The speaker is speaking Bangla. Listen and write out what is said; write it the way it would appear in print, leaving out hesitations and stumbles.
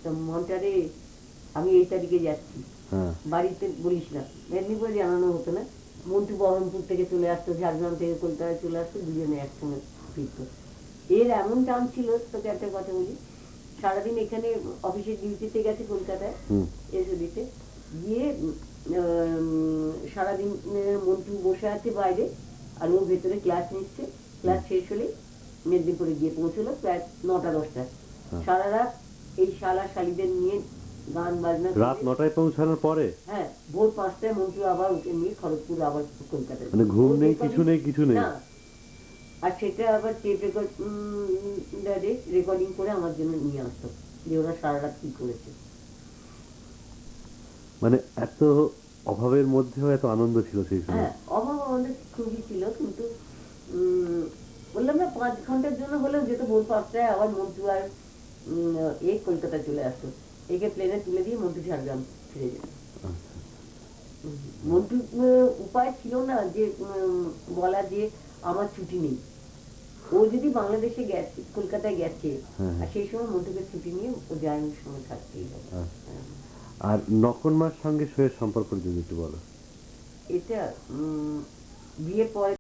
তো মন্টারে আমি এই তারিখে যাচ্ছি, বাড়িতে বলিস না, মেদিনীপুরে জানানো হতো না। মন্টু বহরমপুর থেকে চলে আসতো, ঝাড়গ্রাম থেকে কলকাতায় চলে আসতো, দুজনে একসঙ্গে ফিরতো। এর এমন টান ছিল, তোকে একটা কথা বলি, সারাদিন এখানে অফিসের ডিউটিতে গেছে কলকাতায়, এসে দিতে গিয়ে সারাদিন মন্টু বসে আছে বাইরে, আর ও ভেতরে ক্লাস নিচ্ছে। ক্লাস শেষ হলে মেদিনীপুরে গিয়ে পৌঁছলো প্রায় 9টা-10টা। সারা রাত এই শালা শালিদের নিয়ে গান বাজনা, রাত 9টায় পৌঁছানোর পরে হ্যাঁ ভোর 5টায় মন্টু আবার উঠে নিয়ে খড়গপুর আবার কলকাতায়, মানে ঘুম নেই, কিছু নেই, কিছু নেই। আর সেটা আবার টেপ রেকর্ডিং করে আমার জন্য নিয়ে আসতো, যে ওরা সারা রাত কি করেছে। মানে এত অভাবের মধ্যেও এত আনন্দ ছিল সেই সময়। হ্যাঁ, অভাব আমাদের খুবই ছিল, কিন্তু বললাম না 5 ঘন্টার জন্য হলেও যেত ভোর 5টায়, আবার মন্টু আর এই কলকাতা চলে আসতো। একে প্লেনে তুলে দিয়ে মন্টু ঝাড়গ্রাম ফিরে যেত। মন্টু উপায় ছিল না যে বলা যে আমার ছুটি নেই। ও যদি বাংলাদেশে গেছে, কলকাতায় গেছে, আর সেই সময় মন্টুকে ছুটি নিয়ে ও জায়নের সঙ্গে থাকতেই হবে। আর নকন মার সঙ্গে শোয়ের সম্পর্ক যদি একটু বলো। এটা বিয়ের পরে